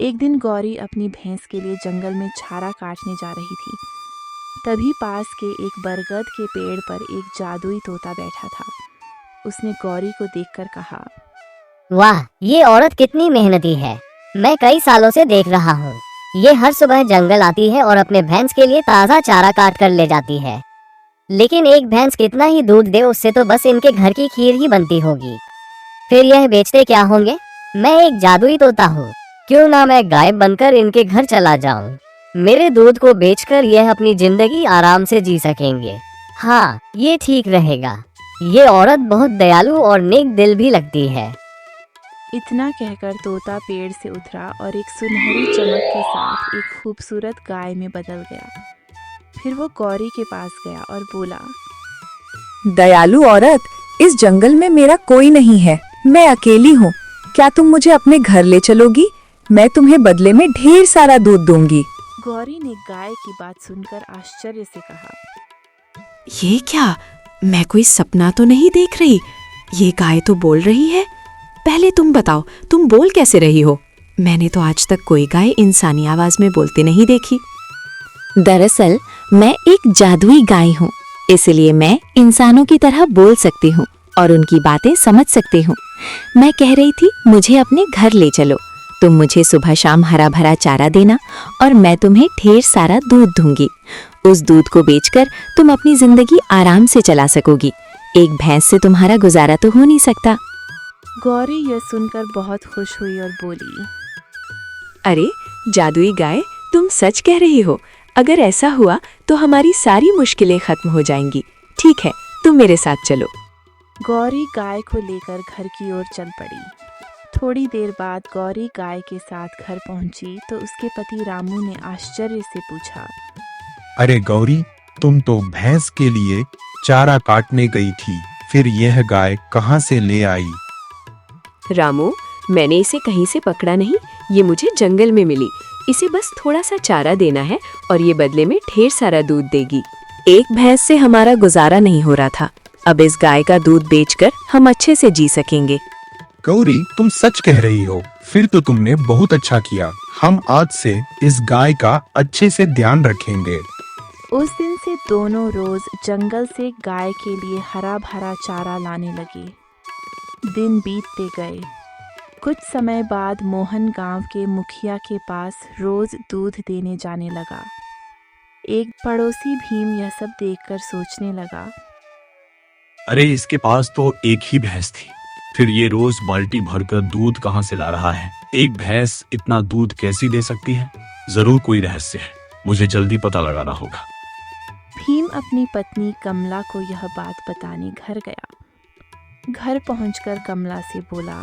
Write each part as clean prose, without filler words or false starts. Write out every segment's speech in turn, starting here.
एक दिन गौरी अपनी भैंस के लिए जंगल में चारा काटने जा रही थी। तभी पास के एक बरगद के पेड़ पर एक जादुई तोता बैठा था। उसने गौरी को देखकर कहा, वाह, ये औरत कितनी मेहनती है। मैं कई सालों से देख रहा हूँ। ये हर सुबह जंगल आती है और अपने भैंस के लिए ताज़ा चारा काट कर ले जाती है। लेकिन एक भैंस कितना ही दूध दे, उससे तो बस इनके घर की खीर ही बनती होगी। फिर यह बेचते क्या होंगे? मैं एक जादुई तोता हूँ, क्यों ना मैं गाय बनकर इनके घर चला जाऊँ। मेरे दूध को बेचकर यह अपनी जिंदगी आराम से जी सकेंगे। हाँ, ये ठीक रहेगा। ये औरत बहुत दयालु और नेक दिल भी लगती है। इतना कहकर तोता पेड़ से उतरा और एक सुनहरी चमक के साथ एक खूबसूरत गाय में बदल गया। फिर वो गौरी के पास गया और बोला, दयालु औरत, इस जंगल में मेरा कोई नहीं है, मैं अकेली हूँ। क्या तुम मुझे अपने घर ले चलोगी? मैं तुम्हें बदले में ढेर सारा दूध दूंगी। गौरी ने गाय की बात सुनकर आश्चर्य से कहा, ये क्या? मैं कोई सपना तो नहीं देख रही। ये गाय तो बोल रही है। पहले तुम बताओ, तुम बोल कैसे रही हो? मैंने तो आज तक कोई गाय इंसानी आवाज में बोलते नहीं देखी। दरअसल मैं एक जादुई गाय हूँ, इसलिए मैं इंसानों की तरह बोल सकती हूँ और उनकी बातें समझ सकती हूँ। मैं कह रही थी, मुझे अपने घर ले चलो। तुम मुझे सुबह शाम हरा भरा चारा देना और मैं तुम्हें ढेर सारा दूध दूंगी। उस दूध को बेचकर तुम अपनी जिंदगी आराम से चला सकोगी। एक भैंस से तुम्हारा गुजारा तो हो नहीं सकता। गौरी यह सुनकर बहुत खुश हुई और बोली, अरे जादुई गाय, तुम सच कह रही हो। अगर ऐसा हुआ तो हमारी सारी मुश्किलें खत्म हो जाएंगी। ठीक है, तुम मेरे साथ चलो। गौरी गाय को लेकर घर की ओर चल पड़ी। थोड़ी देर बाद गौरी गाय के साथ घर पहुंची तो उसके पति रामू ने आश्चर्य से पूछा, अरे गौरी, तुम तो भैंस के लिए चारा काटने गई थी, फिर यह गाय कहाँ से ले आई? रामू, मैंने इसे कहीं से पकड़ा नहीं। ये मुझे जंगल में मिली। इसे बस थोड़ा सा चारा देना है और ये बदले में ढेर सारा दूध देगी। एक भैंस से हमारा गुजारा नहीं हो रहा था। अब इस गाय का दूध बेचकर हम अच्छे से जी सकेंगे। गौरी, तुम सच कह रही हो। फिर तो तुमने बहुत अच्छा किया। हम आज से इस गाय का अच्छे से ध्यान रखेंगे। उस दिन से दोनों रोज जंगल से गाय के लिए हरा भरा चारा लाने लगे। दिन बीतते गए। कुछ समय बाद मोहन गांव के मुखिया के पास रोज दूध देने जाने लगा। एक पड़ोसी भीम यह सब देखकर सोचने लगा, अरे इसके पास तो एक ही भैंस थी, फिर ये रोज बाल्टी भरकर दूध कहाँ से ला रहा है? एक भैंस इतना दूध कैसी दे सकती है? जरूर कोई रहस्य है, मुझे जल्दी पता लगाना होगा। भीम अपनी पत्नी कमला को यह बात बताने घर गया। घर पहुंचकर कमला से बोला,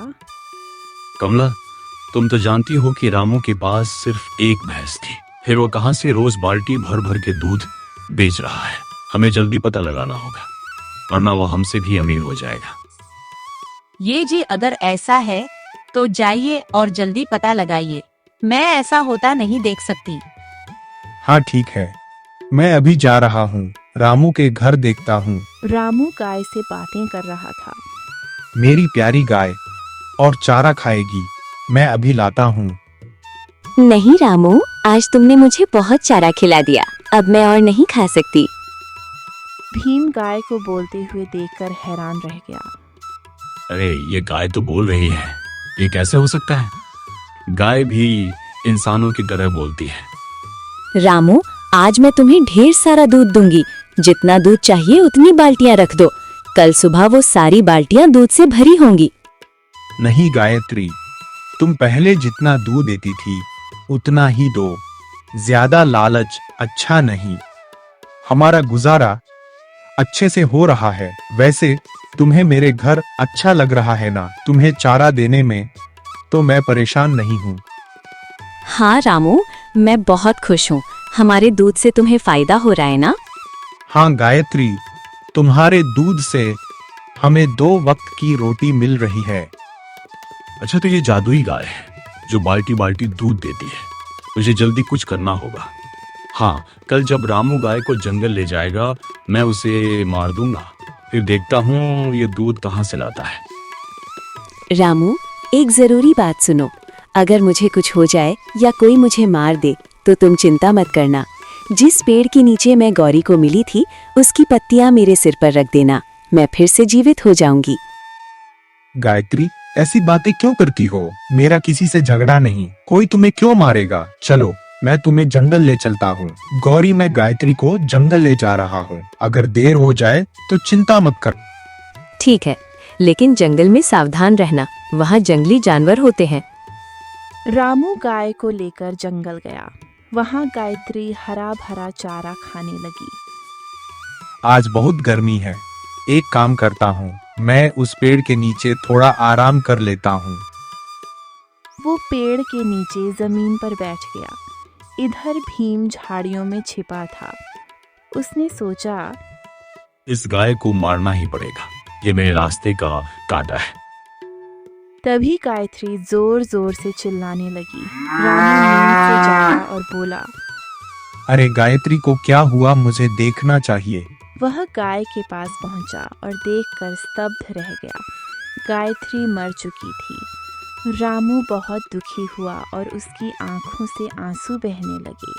कमला, तुम तो जानती हो कि रामू के पास सिर्फ एक भैंस थी, फिर वो कहाँ से रोज बाल्टी भर भर के दूध बेच रहा है? हमें जल्दी पता लगाना होगा, वरना वो हमसे भी अमीर हो जाएगा। ये जी, अगर ऐसा है तो जाइए और जल्दी पता लगाइए। मैं ऐसा होता नहीं देख सकती। हाँ ठीक है, मैं अभी जा रहा हूँ, रामू के घर देखता हूँ। रामू गाय से बातें कर रहा था। मेरी प्यारी गाय और चारा खाएगी, मैं अभी लाता हूँ। नहीं रामू, आज तुमने मुझे बहुत चारा खिला दिया, अब मैं और नहीं खा सकती। भीम गाय को बोलते हुए देखकर हैरान रह गया। अरे ये गाय तो बोल रही है, ये कैसे हो सकता है? गाय भी इंसानों की तरह बोलती है। रामू, आज मैं तुम्हें ढेर सारा दूध दूंगी। जितना दूध चाहिए उतनी बाल्टियां रख दो। कल सुबह वो सारी बाल्टियां दूध से भरी होंगी। नहीं गायत्री, तुम पहले जितना दूध देती थी उतना ही दो। ज्यादा लालच अच्छा नहीं। हमारा गुजारा अच्छे से हो रहा है। वैसे तुम्हें मेरे घर अच्छा लग रहा है ना? तुम्हें चारा देने में तो मैं परेशान नहीं हूँ। हाँ रामू, मैं बहुत खुश हूँ। हमारे दूध से तुम्हें फायदा हो रहा है ना? हाँ गायत्री, तुम्हारे दूध से हमें 2 वक्त की रोटी मिल रही है। अच्छा, तो ये जादुई गाय है जो बाल्टी बाल्टी दूध देती है। मुझे जल्दी कुछ करना होगा। हाँ, कल जब रामू गाय को जंगल ले जाएगा मैं उसे मार दूंगा, फिर देखता हूँ ये दूध कहाँ से लाता है। रामू, एक जरूरी बात सुनो। अगर मुझे कुछ हो जाए या कोई मुझे मार दे तो तुम चिंता मत करना। जिस पेड़ के नीचे मैं गौरी को मिली थी उसकी पत्तियां मेरे सिर पर रख देना, मैं फिर से जीवित हो जाऊंगी। गायत्री, ऐसी बातें क्यों करती हो? मेरा किसी से झगड़ा नहीं, कोई तुम्हें क्यों मारेगा? चलो मैं तुम्हें जंगल ले चलता हूँ। गौरी, मैं गायत्री को जंगल ले जा रहा हूँ। अगर देर हो जाए तो चिंता मत कर। ठीक है, लेकिन जंगल में सावधान रहना, वहाँ जंगली जानवर होते हैं। रामू गाय को लेकर जंगल गया। वहाँ गायत्री हरा भरा चारा खाने लगी। आज बहुत गर्मी है, एक काम करता हूँ, मैं उस पेड़ के नीचे थोड़ा आराम कर लेता हूँ। वो पेड़ के नीचे जमीन पर बैठ गया। इधर भीम झाड़ियों में छिपा था। उसने सोचा, इस गाय को मारना ही पड़ेगा, ये मेरे रास्ते का कांटा है। तभी गायत्री जोर जोर से चिल्लाने लगी। रामू नींद से जागा और बोला, अरे गायत्री को क्या हुआ? मुझे देखना चाहिए। वह गाय के पास पहुंचा और देखकर स्तब्ध रह गया। गायत्री मर चुकी थी। रामू बहुत दुखी हुआ और उसकी आंखों से आंसू बहने लगे।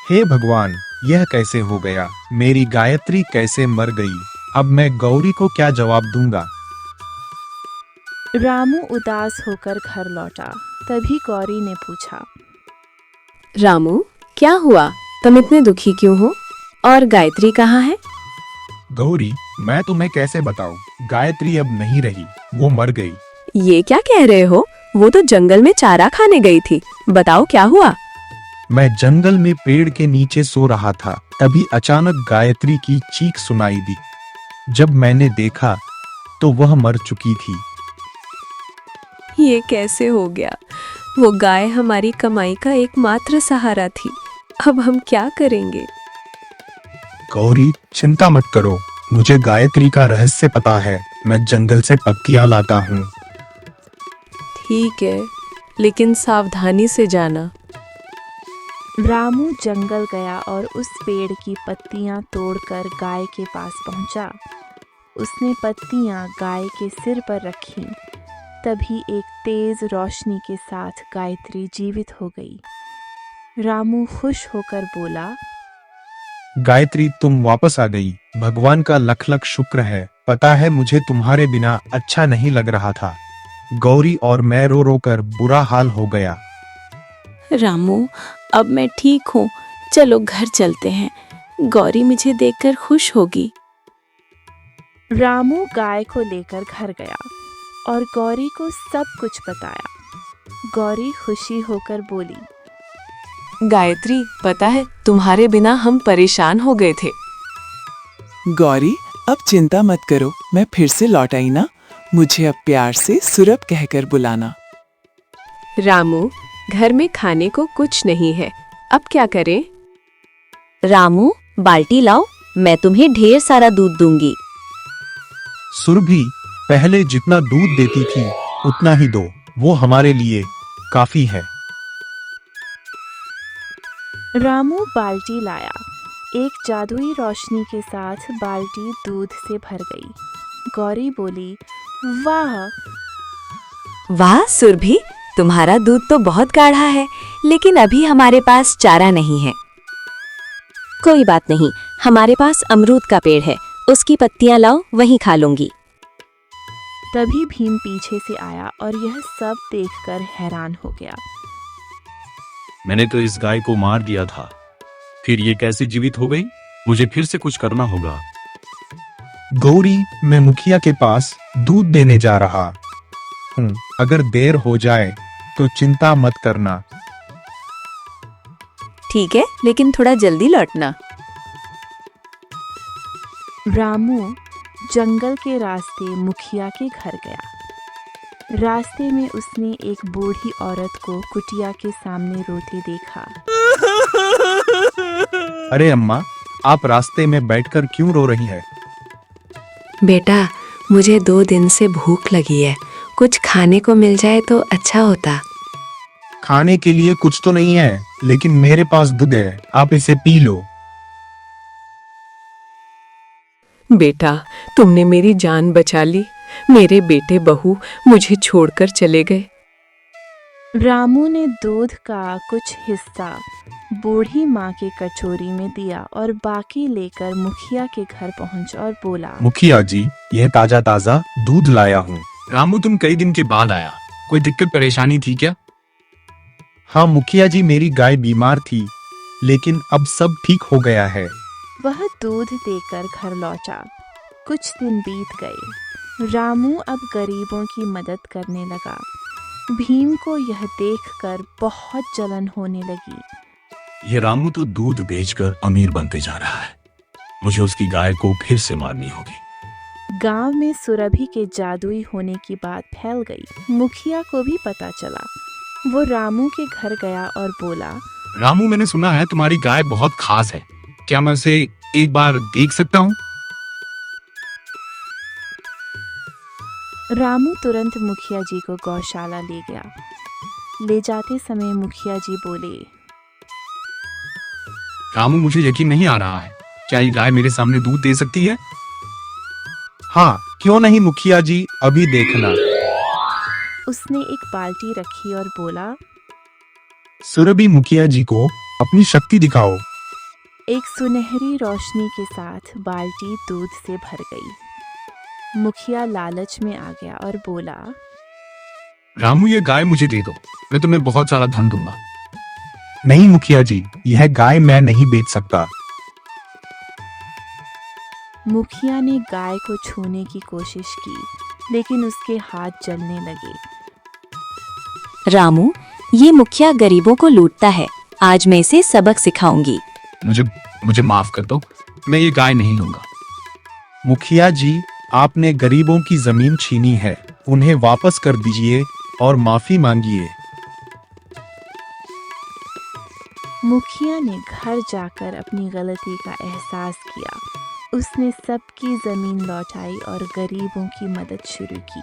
हे भगवान, यह कैसे हो गया? मेरी गायत्री कैसे मर गई? अब मैं गौरी को क्या जवाब दूंगा? रामू उदास होकर घर लौटा। तभी गौरी ने पूछा, रामू, क्या हुआ? तुम इतने दुखी क्यों हो? और गायत्री कहाँ है? गौरी, मैं तुम्हें कैसे बताऊं? गायत्री अब नहीं रही, वो मर गई। ये क्या कह रहे हो? वो तो जंगल में चारा खाने गई थी। बताओ क्या हुआ? मैं जंगल में पेड़ के नीचे सो रहा था, तभी अचानक गायत्री की चीख सुनाई दी। जब मैंने देखा तो वह मर चुकी थी। ये कैसे हो गया? वो गाय हमारी कमाई का एकमात्र सहारा थी। अब हम क्या करेंगे? गौरी, चिंता मत करो, मुझे गायत्री का रहस्य पता है। मैं जंगल से पत्तियां लाता हूँ। ठीक है, लेकिन सावधानी से जाना। रामू जंगल गया और उस पेड़ की पत्तियां तोड़कर गाय के पास पहुंचा। उसने पत्तियां गाय के सिर पर रखीं। तभी एक तेज रोशनी के साथ गायत्री जीवित हो गई। रामू खुश होकर बोला, गायत्री, तुम वापस आ गई। भगवान का लख लख शुक्र है। पता है, मुझे तुम्हारे बिना अच्छा नहीं लग रहा था। गौरी और मैं रो रो कर बुरा हाल हो गया। रामू, अब मैं ठीक हूँ, चलो घर चलते हैं। गौरी मुझे देखकर खुश होगी। रामू गाय को लेकर घर गया और गौरी को सब कुछ बताया। गौरी खुशी होकर बोली, गायत्री, पता है तुम्हारे बिना हम परेशान हो गए थे। गौरी, अब चिंता मत करो, मैं फिर से लौट आई ना। मुझे अब प्यार से सुरभ कहकर बुलाना। रामू, घर में खाने को कुछ नहीं है, अब क्या करें? रामू, बाल्टी लाओ, मैं तुम्हें ढेर सारा दूध दूंगी। सुरभि, पहले जितना दूध देती थी उतना ही दो, वो हमारे लिए काफी है। रामू बाल्टी लाया। एक जादुई रोशनी के साथ बाल्टी दूध से भर गई। गौरी बोली, वाह वाह सुरभि, तुम्हारा दूध तो बहुत गाढ़ा है, लेकिन अभी हमारे पास चारा नहीं है। कोई बात नहीं, हमारे पास अमरूद का पेड़ है, उसकी पत्तियां लाओ, वहीं खा लूंगी। तभी भीम पीछे से आया और यह सब देखकर हैरान हो गया। मैंने तो इस गाय को मार दिया था, फिर ये कैसे जीवित हो गई? मुझे फिर से कुछ करना होगा। गौरी, मैं मुखिया के पास दूध देने जा रहा हूँ। अगर देर हो जाए तो चिंता मत करना। ठीक है, लेकिन थोड़ा जल्दी लौटना। रामू जंगल के रास्ते मुखिया के घर गया। रास्ते में उसने एक बूढ़ी औरत को कुटिया के सामने रोते देखा। अरे अम्मा, आप रास्ते में बैठकर क्यों रो रही है? बेटा, मुझे 2 दिन से भूख लगी है, कुछ खाने को मिल जाए तो अच्छा होता। खाने के लिए कुछ तो नहीं है, लेकिन मेरे पास दूध है, आप इसे पी लो। बेटा, तुमने मेरी जान बचा ली। मेरे बेटे बहू मुझे छोड़कर चले गए। रामू ने दूध का कुछ हिस्सा बूढ़ी माँ के कटोरी में दिया और बाकी लेकर मुखिया के घर पहुंचा और बोला, मुखिया जी, यह ताजा ताजा दूध लाया हूँ। रामू, तुम कई दिन के बाद आया, कोई दिक्कत परेशानी थी क्या? हाँ मुखिया जी, मेरी गाय बीमार थी, लेकिन अब सब ठीक हो गया है। वह दूध देकर घर लौटा। कुछ दिन बीत गए। रामू अब गरीबों की मदद करने लगा। भीम को यह देखकर बहुत जलन होने लगी। ये रामू तो दूध बेचकर अमीर बनते जा रहा है। मुझे उसकी गाय को फिर से मारनी होगी। गांव में सुरभि के जादुई होने की बात फैल गई। मुखिया को भी पता चला। वो रामू के घर गया और बोला, रामू, मैंने सुना है तुम्हारी गाय बहुत खास है, क्या मैं उसे एक बार देख सकता हूँ? रामू तुरंत मुखिया जी को गौशाला ले गया। ले जाते समय मुखिया जी बोले, रामू, मुझे यकीन नहीं आ रहा है, क्या ये गाय मेरे सामने दूध दे सकती है? हाँ क्यों नहीं मुखिया जी, अभी देखना। उसने एक बाल्टी रखी और बोला, सुरभि, मुखिया जी को अपनी शक्ति दिखाओ। एक सुनहरी रोशनी के साथ बाल्टी दूध से भर गई। मुखिया लालच में आ गया और बोला, रामू, ये गाय मुझे दे दो, मैं तुम्हें बहुत सारा धन दूंगा। नहीं मुखिया जी, यह गाय मैं नहीं बेच सकता। मुखिया ने गाय को छूने की कोशिश की, लेकिन उसके हाथ जलने लगे। रामू, ये मुखिया गरीबों को लूटता है, आज मैं इसे सबक सिखाऊंगी। मुझे माफ कर दो, मैं ये गाय नहीं लूंगा। मुखिया जी, आपने गरीबों की जमीन छीनी है, उन्हें वापस कर दीजिए और माफी मांगिए। मुखिया ने घर जाकर अपनी गलती का एहसास किया। उसने सबकी जमीन लौटाई और गरीबों की मदद शुरू की।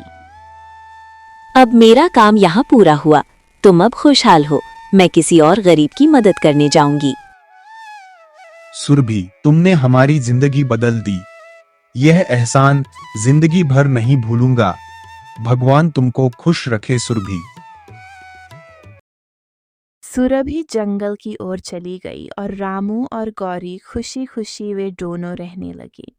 अब मेरा काम यहाँ पूरा हुआ, तुम अब खुशहाल हो। मैं किसी और गरीब की मदद करने जाऊंगी। सुरभि, तुमने हमारी जिंदगी बदल दी। यह एहसान जिंदगी भर नहीं भूलूंगा। भगवान तुमको खुश रखे सुरभि। सुरभि जंगल की ओर चली गई और रामू और गौरी खुशी खुशी वे दोनों रहने लगे।